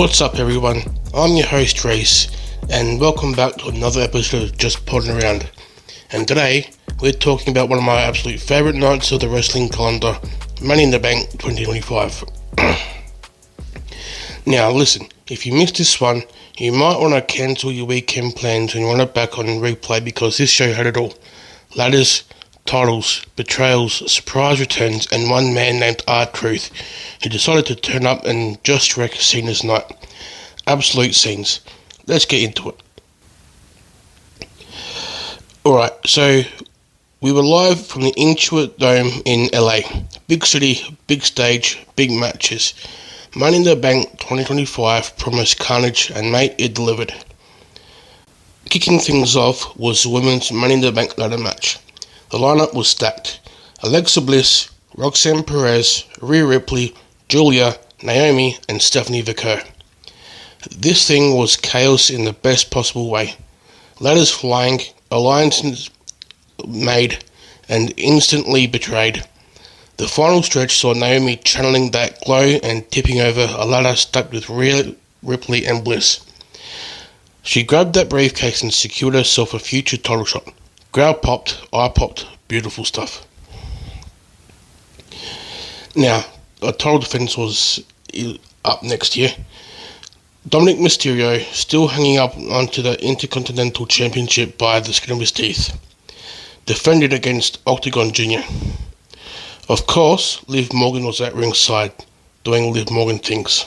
What's up, everyone? I'm your host, Race, and welcome back to another episode of Just Podding Around. And today, we're talking about one of my absolute favourite nights of the wrestling calendar, Money in the Bank 2025. Now, listen, if you missed this one, you might want to cancel your weekend plans and run it back on replay because this show had it all. Ladders, titles, betrayals, surprise returns, and one man named R-Truth who decided to turn up and just wreck Cena's night. Absolute scenes. Let's get into it. Alright, so we were live from the Intuit Dome in LA. Big city, big stage, big matches. Money in the Bank 2025 promised carnage, and mate, it delivered. Kicking things off was the women's Money in the Bank ladder match. The lineup was stacked. Alexa Bliss, Roxanne Perez, Rhea Ripley, Julia, Naomi, and Stephanie Vaquer. This thing was chaos in the best possible way. Ladders flying, alliances made, and instantly betrayed. The final stretch saw Naomi channeling that glow and tipping over a ladder stuck with Rhea Ripley and Bliss. She grabbed that briefcase and secured herself a future title shot. Crowd popped, I popped, beautiful stuff. Now, a title defense was up next year. Dominic Mysterio still hanging up onto the Intercontinental Championship by the skin of his teeth. Defended against Octagon Jr. Of course, Liv Morgan was at ringside, doing Liv Morgan things,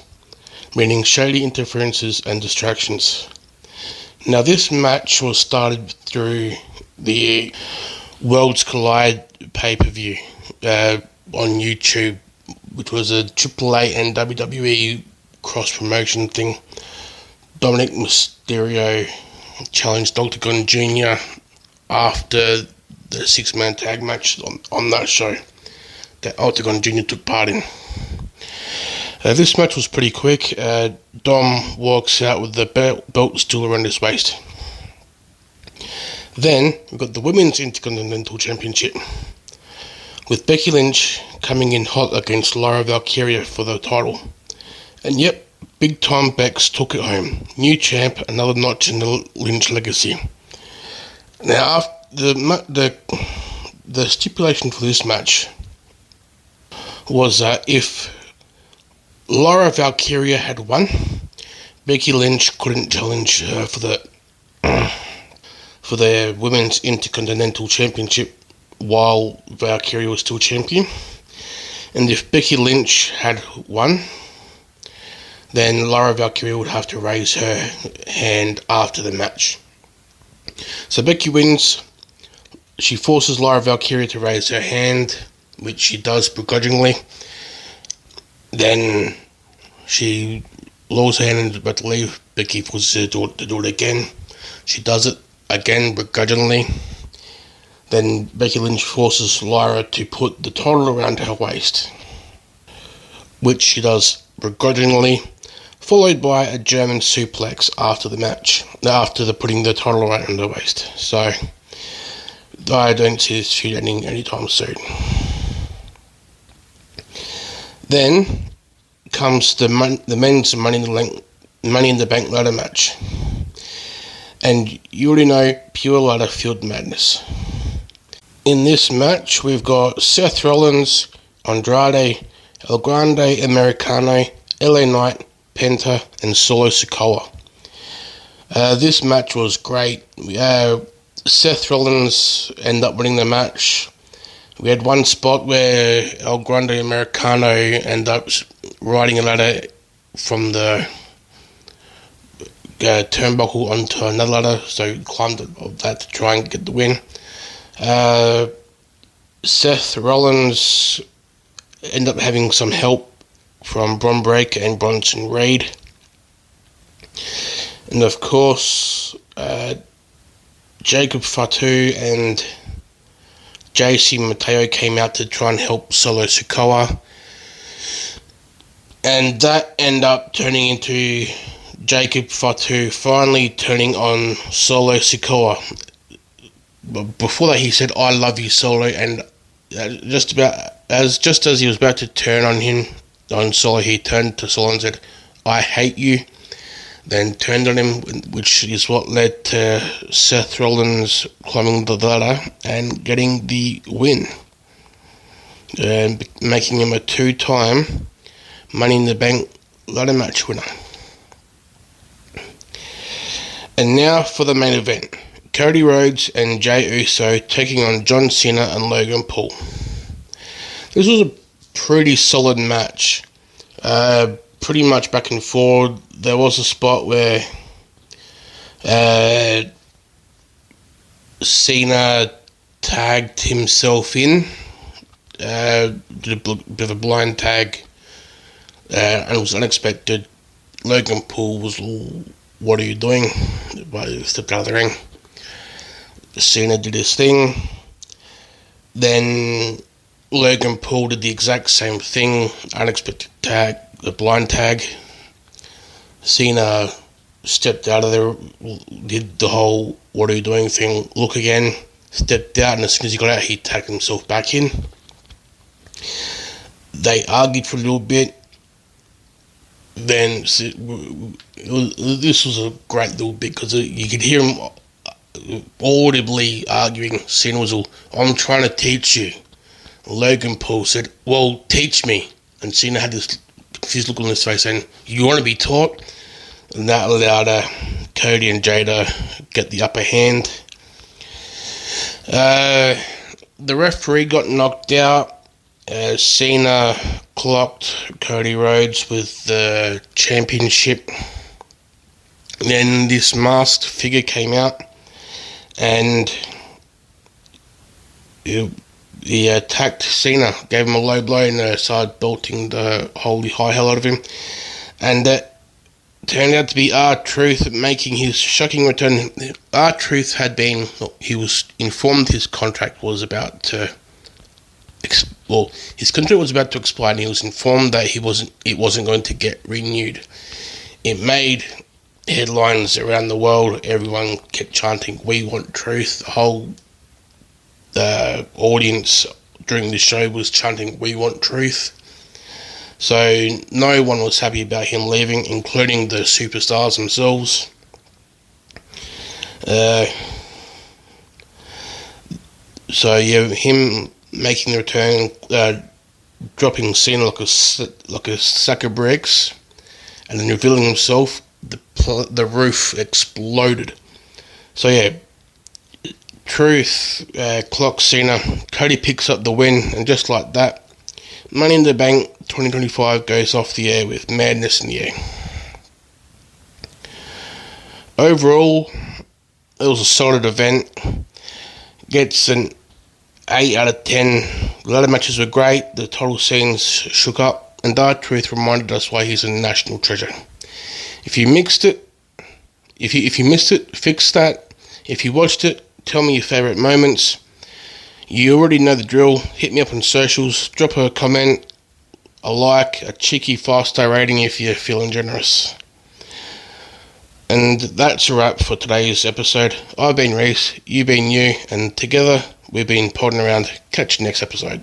meaning shady interferences and distractions. Now, this match was started through the Worlds Collide pay-per-view on YouTube, which was a AAA and WWE cross-promotion thing. Dominic Mysterio challenged Octagon Jr. after the six-man tag match on that show that Octagon Jr. took part in. This match was pretty quick. Dom walks out with the belt still around his waist. Then we've got the Women's Intercontinental Championship, with Becky Lynch coming in hot against Lyra Valkyria for the title. And yep, big time Bex took it home. New champ, another notch in the Lynch legacy. Now, after the stipulation for this match was that if Lyra Valkyria had won, Becky Lynch couldn't challenge her for the Women's Intercontinental Championship while Valkyria was still champion. And if Becky Lynch had won, then Lyra Valkyria would have to raise her hand after the match. So Becky wins. She forces Lyra Valkyria to raise her hand, which she does begrudgingly. Then she lowers her hand and is about to leave. Becky forces her to do it again. She does it again begrudgingly. Then Becky Lynch forces Lyra to put the title around her waist, which she does begrudgingly, followed by a German suplex after the match, after putting the title around her waist. So I don't see this feud ending anytime soon. Then comes the men's Money in the Bank ladder match. And you already know, pure ladder field madness. In this match, we've got Seth Rollins, Andrade, El Grande Americano, LA Knight, Penta, and Solo Sikoa. This match was great. Seth Rollins ended up winning the match. We had one spot where El Grande Americano ended up riding a ladder from the turnbuckle onto another ladder, so he climbed that to try and get the win. Seth Rollins ended up having some help from Bron Breakker and Bronson Reed. And of course, Jacob Fatu and JC Mateo came out to try and help Solo Sikoa. And that ended up turning into Jacob Fatu finally turning on Solo Sikoa. But before that, he said, "I love you, Solo," and just as he was about to turn on Solo, he turned to Solo and said, "I hate you," then turned on him, which is what led to Seth Rollins climbing the ladder and getting the win, making him a 2-time Money in the Bank ladder match winner. And now for the main event. Cody Rhodes and Jey Uso taking on John Cena and Logan Paul. This was a pretty solid match. Pretty much back and forward. There was a spot where Cena tagged himself in, did a bit of a blind tag, and it was unexpected. Logan Paul was, "What are you doing?" But he stepped out of the ring. Cena did his thing. Then Logan Paul did the exact same thing, unexpected tag, a blind tag. Cena stepped out of there, did the whole "what are you doing" thing, look again, stepped out, and as soon as he got out, he tagged himself back in. They argued for a little bit. Then this was a great little bit because you could hear him audibly arguing. Cena was all, "I'm trying to teach you." Logan Paul said, "Well, teach me." And Cena had this confused look on his face saying, "You want to be taught?" And that allowed Cody and Jey to get the upper hand. The referee got knocked out. Cena clocked Cody Rhodes with the championship. Then this masked figure came out and he attacked Cena, gave him a low blow and started belting the holy high hell out of him. And that turned out to be R-Truth making his shocking return. R-Truth he was informed his contract was about to his contract was about to expire, and he was informed that it wasn't going to get renewed. It made headlines around the world. Everyone kept chanting, "We want truth." The whole audience during the show was chanting, "We want truth." So no one was happy about him leaving, including the superstars themselves. Him making the return, dropping Cena like a sack of bricks, and then revealing himself, the roof exploded. So Truth clocks Cena. Cody picks up the win, and just like that, Money in the Bank 2025 goes off the air with madness in the air. Overall, it was a solid event. Gets an 8 out of 10. The ladder matches were great. The title scenes shook up, and R-Truth reminded us why he's a national treasure. If you missed it, fix that. If you watched it, tell me your favourite moments. You already know the drill. Hit me up on socials. Drop a comment, a like, a cheeky 5-star rating if you're feeling generous. And that's a wrap for today's episode. I've been Reese, you've been you, and together we've been podding around. Catch you next episode.